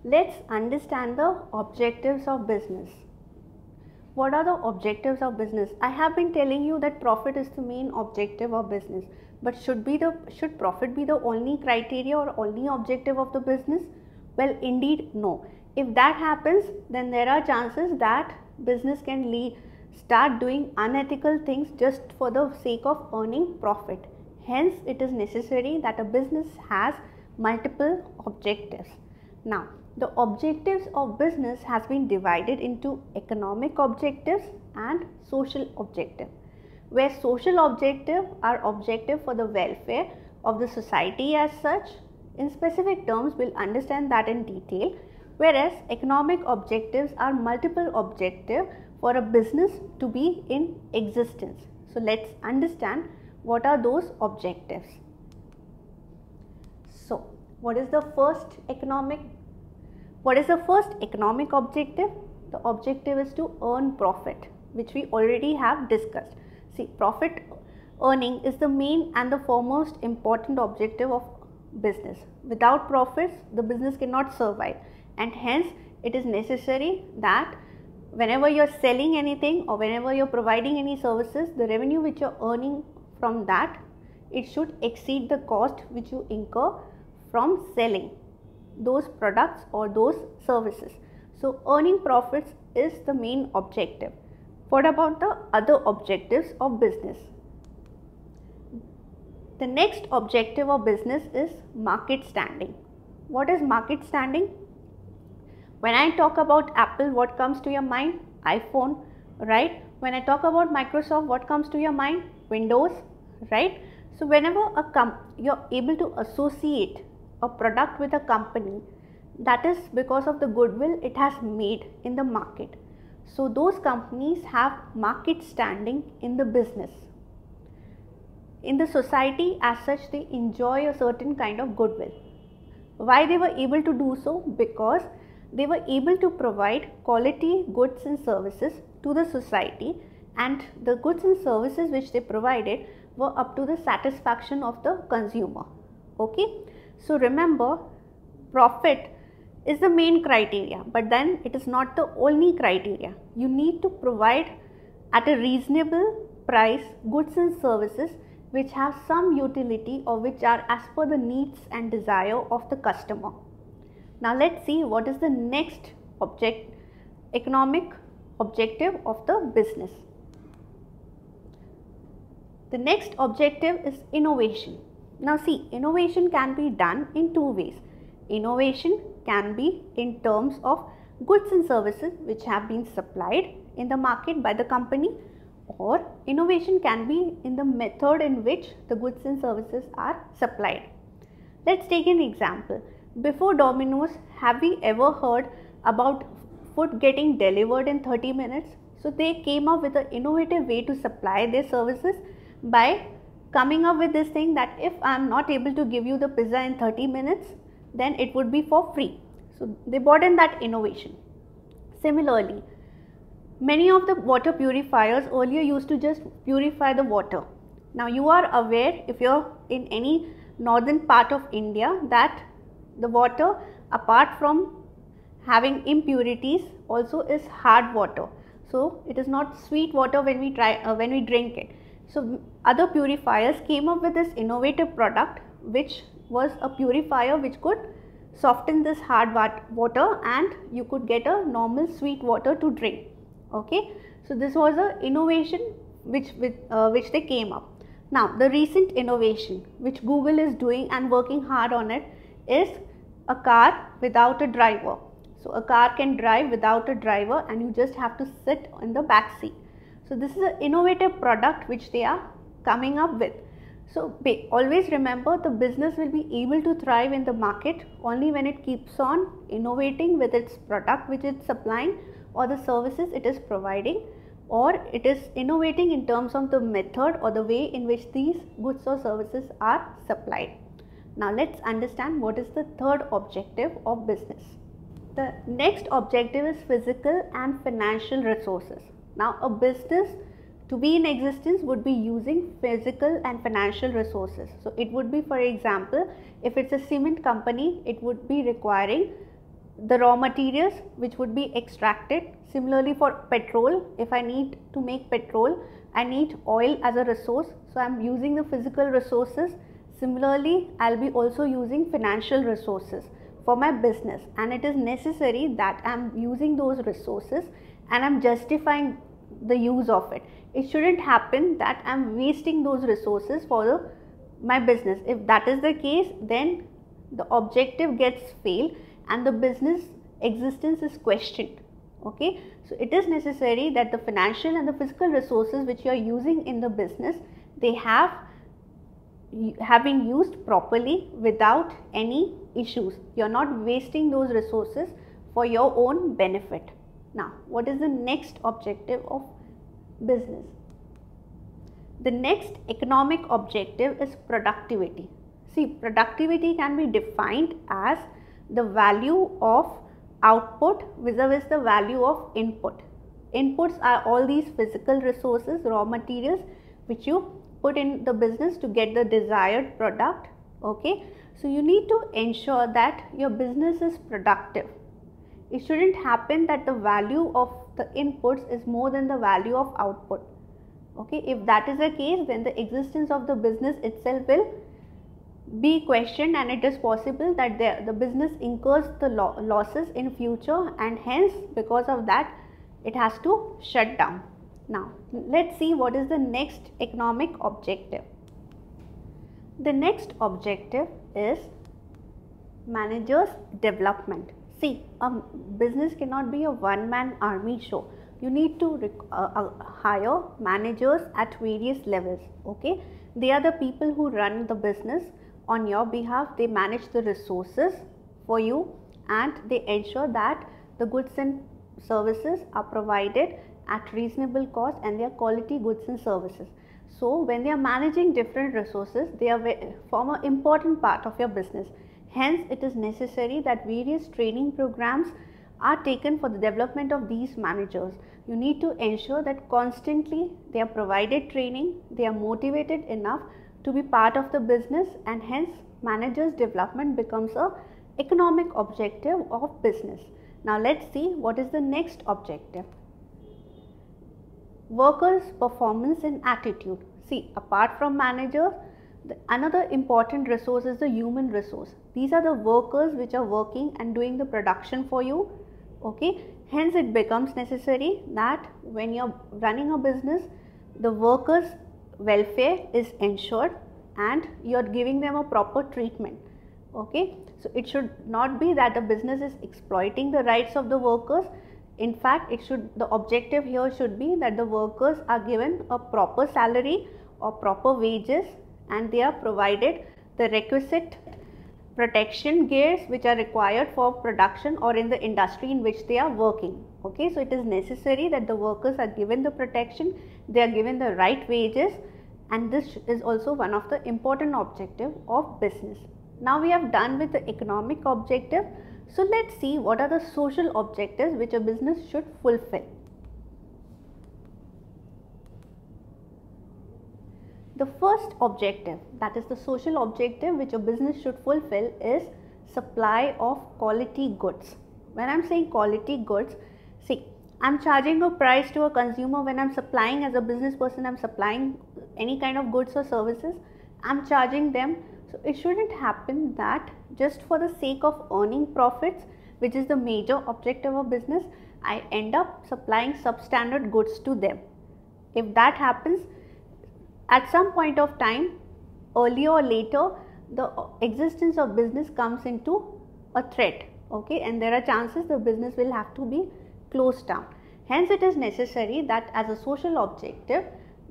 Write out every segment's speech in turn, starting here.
Let's understand the objectives of business. What are the objectives of business? I have been telling you that profit is the main objective of business, but should profit be the only criteria or only objective of the business? Well, indeed no. If that happens, then there are chances that business can start doing unethical things just for the sake of earning profit. Hence, it is necessary that a business has multiple objectives. Now, the objectives of business has been divided into economic objectives and social objective, where social objective are objective for the welfare of the society as such. In specific terms, we'll understand that in detail, whereas economic objectives are multiple objective for a business to be in existence. So let's understand what are those objectives. So what is the first economic objective? The objective is to earn profit, which we already have discussed. See, profit earning is the main and the foremost important objective of business. Without profits, the business cannot survive, and hence it is necessary that whenever you are selling anything or whenever you are providing any services, the revenue which you are earning from that, it should exceed the cost which you incur from selling those products or those services. So earning profits is the main objective. What about the other objectives of business? The next objective of business is market standing. What is market standing? When I talk about Apple, what comes to your mind? iPhone, right? When I talk about Microsoft, what comes to your mind? Windows, right? So whenever you're able to associate a product with a company, that is because of the goodwill it has made in the market. So those companies have market standing in the business. In the society as such, they enjoy a certain kind of goodwill. Why they were able to do so? Because they were able to provide quality goods and services to the society, and the goods and services which they provided were up to the satisfaction of the consumer. Okay, so remember, profit is the main criteria, but then it is not the only criteria. You need to provide at a reasonable price goods and services which have some utility or which are as per the needs and desire of the customer. Now let's see what is the next economic objective of the business. The next objective is innovation. Now see, innovation can be done in two ways. Innovation can be in terms of goods and services which have been supplied in the market by the company, or innovation can be in the method in which the goods and services are supplied. Let's take an example. Before Domino's, have we ever heard about food getting delivered in 30 minutes? So they came up with an innovative way to supply their services by coming up with this thing that if I am not able to give you the pizza in 30 minutes, then it would be for free. So they brought in that innovation. Similarly, many of the water purifiers earlier used to just purify the water. Now you are aware, if you are in any northern part of India, that the water, apart from having impurities, also is hard water. So it is not sweet water when we drink it. So other purifiers came up with this innovative product, which was a purifier which could soften this hard water and you could get a normal sweet water to drink. Okay, so this was an innovation which they came up. Now the recent innovation which Google is doing and working hard on it is a car without a driver. So a car can drive without a driver and you just have to sit in the back seat. So this is an innovative product which they are coming up with. So always remember, the business will be able to thrive in the market only when it keeps on innovating with its product which it's supplying or the services it is providing, or it is innovating in terms of the method or the way in which these goods or services are supplied. Now let's understand what is the third objective of business. The next objective is physical and financial resources. Now a business to be in existence would be using physical and financial resources. So it would be, for example, if it's a cement company, it would be requiring the raw materials which would be extracted. Similarly for petrol, if I need to make petrol, I need oil as a resource, so I am using the physical resources. Similarly, I will be also using financial resources for my business, and it is necessary that I am using those resources and I am justifying the use of it. It shouldn't happen that I am wasting those resources for my business. If that is the case, then the objective gets failed and the business existence is questioned. Okay, so it is necessary that the financial and the physical resources which you are using in the business, they have been used properly without any issues. You are not wasting those resources for your own benefit. Now, what is the next objective of business? The next economic objective is productivity. See, productivity can be defined as the value of output vis-a-vis the value of input. Inputs are all these physical resources, raw materials which you put in the business to get the desired product. Okay, so you need to ensure that your business is productive. It shouldn't happen that the value of the inputs is more than the value of output. Okay, if that is the case, then the existence of the business itself will be questioned, and it is possible that the business incurs the losses in future, and hence because of that it has to shut down. Now let's see what is the next economic objective. The next objective is managers development. See, a business cannot be a one-man army show. You need to hire managers at various levels. Okay, they are the people who run the business on your behalf. They manage the resources for you and they ensure that the goods and services are provided at reasonable cost and they are quality goods and services. So when they are managing different resources, they form an important part of your business. Hence, it is necessary that various training programs are taken for the development of these managers. You need to ensure that constantly they are provided training, they are motivated enough to be part of the business, and hence managers development becomes a economic objective of business. Now let's see what is the next objective. Workers' performance and attitude. See, apart from managers, another important resource is the human resource. These are the workers which are working and doing the production for you. Okay, hence it becomes necessary that when you are running a business, the workers' welfare is ensured and you are giving them a proper treatment. Okay, so it should not be that the business is exploiting the rights of the workers. In fact, the objective here should be that the workers are given a proper salary or proper wages and they are provided the requisite protection gears which are required for production or in the industry in which they are working. Okay, so it is necessary that the workers are given the protection, they are given the right wages, and this is also one of the important objective of business. Now we have done with the economic objective. So let's see what are the social objectives which a business should fulfill. The first objective, that is the social objective which a business should fulfill, is supply of quality goods. When I am saying quality goods, see, I am charging a price to a consumer. When I am supplying as a business person, I am supplying any kind of goods or services, I am charging them. So it shouldn't happen that just for the sake of earning profits, which is the major objective of business, I end up supplying substandard goods to them. If that happens, at some point of time, earlier or later, the existence of business comes into a threat. Okay, and there are chances the business will have to be closed down. Hence, it is necessary that as a social objective,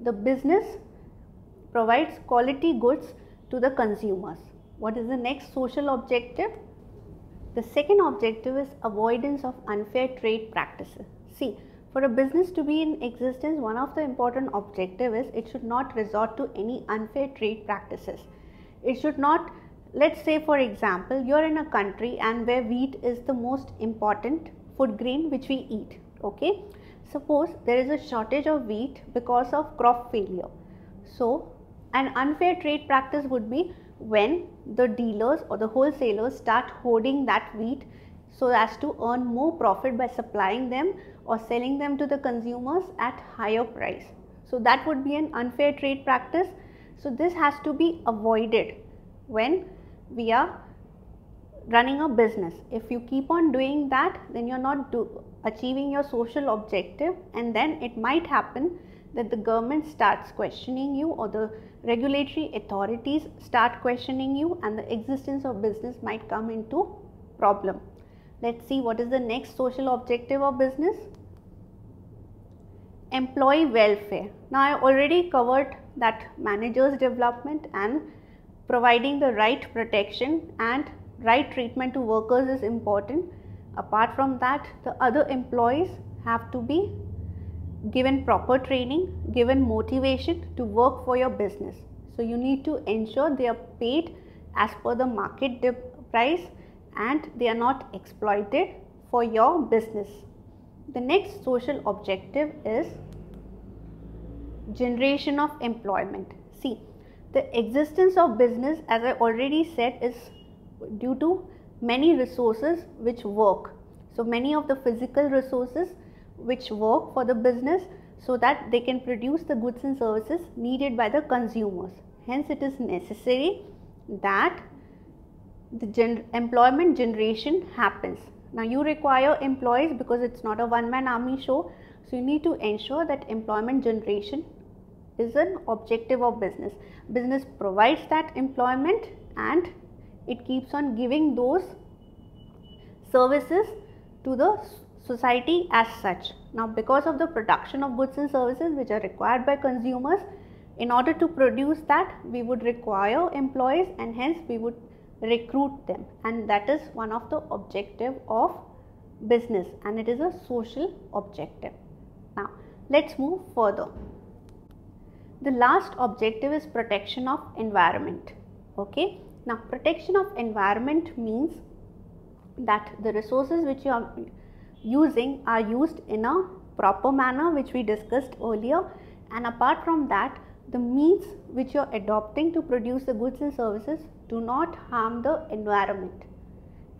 the business provides quality goods to the consumers. What is the next social objective? The second objective is avoidance of unfair trade practices. See, for a business to be in existence, one of the important objectives is it should not resort to any unfair trade practices. It should not, let's say for example, you are in a country and where wheat is the most important food grain which we eat. Okay, suppose there is a shortage of wheat because of crop failure. So an unfair trade practice would be when the dealers or the wholesalers start hoarding that wheat so as to earn more profit by supplying them or selling them to the consumers at higher price. So that would be an unfair trade practice. So this has to be avoided when we are running a business. If you keep on doing that, then you're not achieving your social objective, and then it might happen that the government starts questioning you or the regulatory authorities start questioning you, and the existence of business might come into problem. Let's see what is the next social objective of business. Employee welfare. Now I already covered that managers development and providing the right protection and right treatment to workers is important. Apart from that, the other employees have to be given proper training, given motivation to work for your business. So you need to ensure they are paid as per the market price and they are not exploited for your business. The next social objective is generation of employment. See, the existence of business, as I already said, is due to many resources which work. So many of the physical resources which work for the business so that they can produce the goods and services needed by the consumers. Hence it is necessary that the employment generation happens. Now you require employees because it's not a one-man army show. So you need to ensure that employment generation is an objective of business. Business provides that employment and it keeps on giving those services to the society as such. Now because of the production of goods and services which are required by consumers, in order to produce that we would require employees and hence we would recruit them, and that is one of the objective of business and it is a social objective. Now let's move further. The last objective is protection of environment. Okay, now protection of environment means that the resources which you are using are used in a proper manner, which we discussed earlier, and apart from that the means which you are adopting to produce the goods and services do not harm the environment.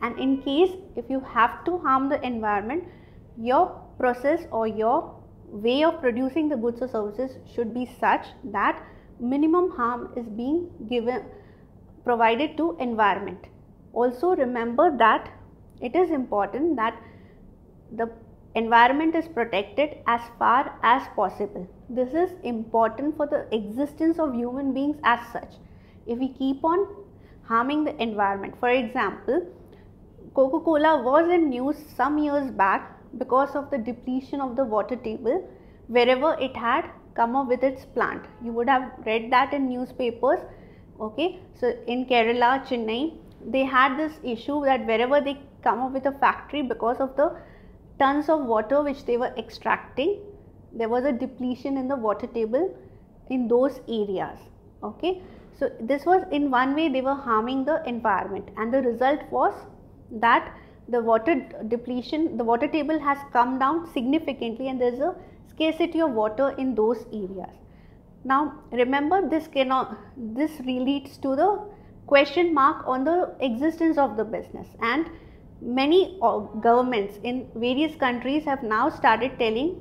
And in case if you have to harm the environment, your process or your way of producing the goods or services should be such that minimum harm is being provided to environment. Also remember that it is important that the environment is protected as far as possible. This is important for the existence of human beings as such. If we keep on harming the environment, for example, Coca-Cola was in news some years back because of the depletion of the water table wherever it had come up with its plant. You would have read that in newspapers. Okay, so in Kerala, Chennai, they had this issue that wherever they come up with a factory, because of the tons of water which they were extracting, there was a depletion in the water table in those areas. Okay, so this was in one way they were harming the environment, and the result was that the water depletion, the water table has come down significantly and there is a scarcity of water in those areas. Now remember, this relates to the question mark on the existence of the business, and many governments in various countries have now started telling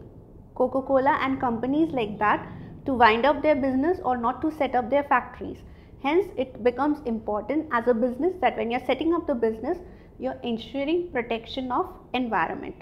Coca-Cola and companies like that to wind up their business or not to set up their factories. Hence it becomes important as a business that when you are setting up the business, you are ensuring protection of environment.